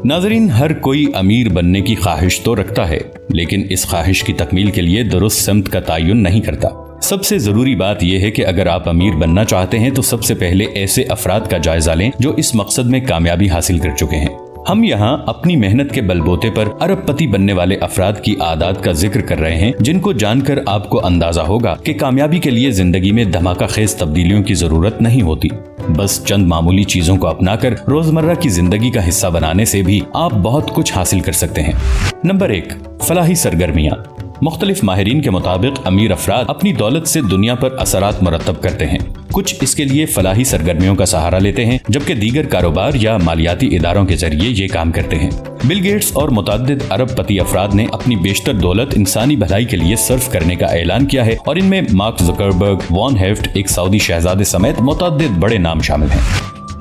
नाज़रीन, हर कोई अमीर बनने की ख्वाहिश तो रखता है, लेकिन इस ख्वाहिश की तकमील के लिए दुरुस्त सिमत का तयन नहीं करता। सबसे जरूरी बात यह है कि अगर आप अमीर बनना चाहते हैं तो सबसे पहले ऐसे अफराद का जायजा लें जो इस मकसद में कामयाबी हासिल कर चुके हैं। हम यहाँ अपनी मेहनत के बलबूते पर अरबपति बनने वाले अफराद की आदत का जिक्र कर रहे हैं, जिनको जानकर आपको अंदाजा होगा कि कामयाबी के लिए जिंदगी में धमाका खेज तब्दीलियों की जरूरत नहीं होती। बस चंद मामूली चीजों को अपनाकर रोजमर्रा की जिंदगी का हिस्सा बनाने से भी आप बहुत कुछ हासिल कर सकते हैं। नंबर 1, फलाही सरगर्मियाँ। मुख्तलिफ माहिरीन के मुताबिक अमीर अफराद अपनी दौलत से दुनिया पर असरात मुरतब करते हैं। कुछ इसके लिए फलाही सरगर्मियों का सहारा लेते हैं, जबकि दीगर कारोबार या मालियाती इदारों के जरिए ये काम करते हैं। बिल गेट्स और मुतअद्दिद अरबपति अफराद ने अपनी बेशतर दौलत इंसानी भलाई के लिए सर्फ करने का ऐलान किया है, और इनमें मार्क ज़ुकरबर्ग, वॉन हेफ्ट, एक सऊदी शहजादे समेत मुतअद्दिद बड़े नाम शामिल हैं।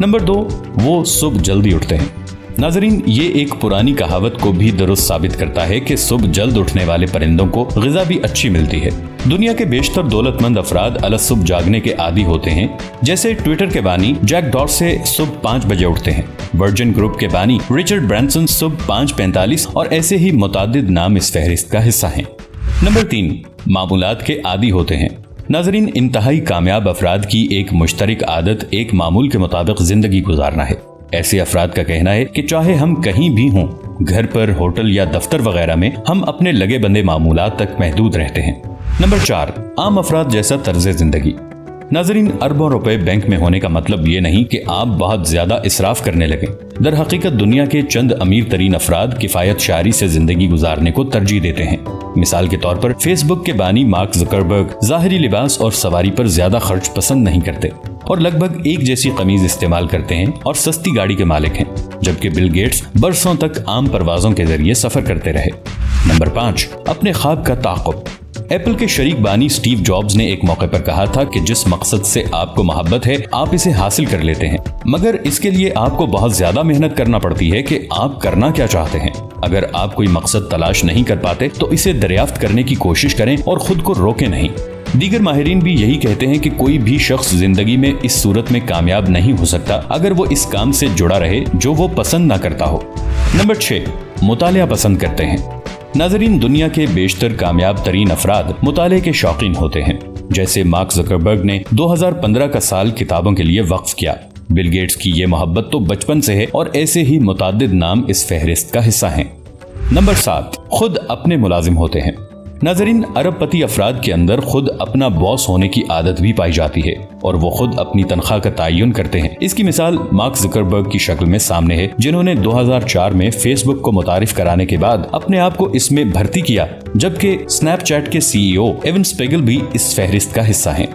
नंबर 2, वो सुबह जल्दी उठते हैं। नाजरीन, ये एक पुरानी कहावत को भी दुरुस्त साबित करता है कि सुबह जल्द उठने वाले परिंदों को ग़िज़ा भी अच्छी मिलती है। दुनिया के बेशतर दौलतमंद अफराद अलग सुबह जागने के आदी होते हैं। जैसे ट्विटर के बानी जैक डॉर्से सुबह 5 बजे उठते हैं, वर्जिन ग्रुप के बानी रिचर्ड ब्रांसन सुबह 5:45, और ऐसे ही मुतअद्दिद नाम इस फहरिस्त का हिस्सा हैं। नंबर 3, मामूलात के आदी होते हैं। नाजरीन, इंतहाई कामयाब अफराद की एक मुश्तरक आदत एक मामूल के मुताबिक जिंदगी गुजारना है। ऐसे अफराद का कहना है कि चाहे हम कहीं भी हों, घर पर, होटल या दफ्तर वगैरह में, हम अपने लगे बंदे मामूलात तक महदूद रहते हैं। नंबर 4, आम अफराद जैसा तर्ज जिंदगी। नाजरीन, अरबों रुपए बैंक में होने का मतलब ये नहीं कि आप बहुत ज्यादा इसराफ करने लगे। दर हकीकत दुनिया के चंद अमीर तरीन अफराद किफायत शारी से जिंदगी गुजारने को तरजीह देते हैं। मिसाल के तौर पर फेसबुक के बानी मार्क ज़ुकरबर्ग ज़ाहिरी लिबास और सवारी पर ज्यादा खर्च पसंद नहीं करते और लगभग एक जैसी कमीज इस्तेमाल करते हैं और सस्ती गाड़ी के मालिक हैं, जबकि बिल गेट्स बरसों तक आम परवाजों के जरिए सफर करते रहे। नंबर 5, अपने ख्वाब का ताक़ुब। एप्पल के शरीक बानी स्टीव जॉब्स ने एक मौके पर कहा था कि जिस मकसद से आपको मोहब्बत है आप इसे हासिल कर लेते हैं, मगर इसके लिए आपको बहुत ज्यादा मेहनत करना पड़ती है कि आप करना क्या चाहते हैं। अगर आप कोई मकसद तलाश नहीं कर पाते तो इसे दरियाफ्त करने की कोशिश करें और खुद को रोकें नहीं। दीगर माहिरीन भी यही कहते हैं कि कोई भी शख्स जिंदगी में इस सूरत में कामयाब नहीं हो सकता अगर वो इस काम से जुड़ा रहे जो वो पसंद ना करता हो। नंबर 6, मुतालिया पसंद करते हैं। नाजरीन, दुनिया के बेशतर कामयाब तरीन अफराद मुताले के शौकीन होते हैं। जैसे मार्क ज़ुकरबर्ग ने 2015 का साल किताबों के लिए वक्फ किया। बिल गेट्स की ये मोहब्बत तो बचपन से है और ऐसे ही मुतादिद नाम इस फहरिस्त का हिस्सा हैं। नंबर 7, खुद अपने मुलाजिम होते हैं। नाजरीन, अरबपति अफराद के अंदर खुद अपना बॉस होने की आदत भी पाई जाती है और वो खुद अपनी तनख्वाह का तयन करते हैं। इसकी मिसाल मार्क ज़ुकरबर्ग की शक्ल में सामने है, जिन्होंने 2004 में फेसबुक को मुतारिफ कराने के बाद अपने आप को इसमें भर्ती किया, जबकि स्नैपचैट के CEO एवन स्पेगल भी इस फहरिस्त का हिस्सा हैं।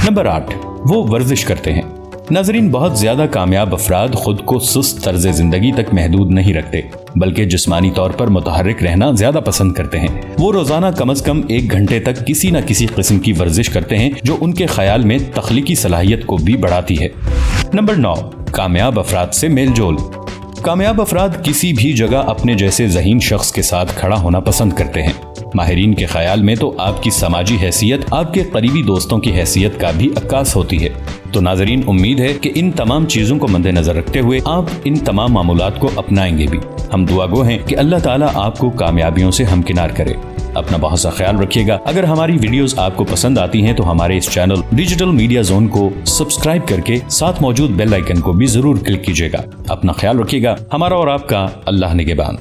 नंबर 8, वो वर्जिश करते हैं। नाजरीन, बहुत ज्यादा कामयाब अफराद खुद को सुस्त तर्ज जिंदगी तक महदूद नहीं रखते, बल्कि जिस्मानी तौर पर मुतहर्रिक रहना ज्यादा पसंद करते हैं। वो रोजाना कम अज कम 1 घंटे तक किसी न किसी किस्म की वर्जिश करते हैं, जो उनके ख्याल में तख्लीकी सलाहियत को भी बढ़ाती है। नंबर 9, कामयाब अफराद से मेल जोल। कामयाब अफराद किसी भी जगह अपने जैसे ज़हीन शख्स के साथ खड़ा होना पसंद करते हैं। माहिरीन के ख्याल में तो आपकी समाजी हैसियत आपके करीबी दोस्तों की हैसियत का भी अक्कास होती है। तो नाजरीन, उम्मीद है कि इन तमाम चीज़ों को मद्देनजर रखते हुए आप इन तमाम मामूलात को अपनाएंगे भी। हम दुआगो हैं कि अल्लाह ताला आपको कामयाबियों से हमकिनार करे। अपना बहुत सा ख्याल रखिएगा। अगर हमारी वीडियोस आपको पसंद आती हैं तो हमारे इस चैनल डिजिटल मीडिया जोन को सब्सक्राइब करके साथ मौजूद बेल आइकन को भी जरूर क्लिक कीजिएगा। अपना ख्याल रखिएगा। हमारा और आपका अल्लाह निगहबान।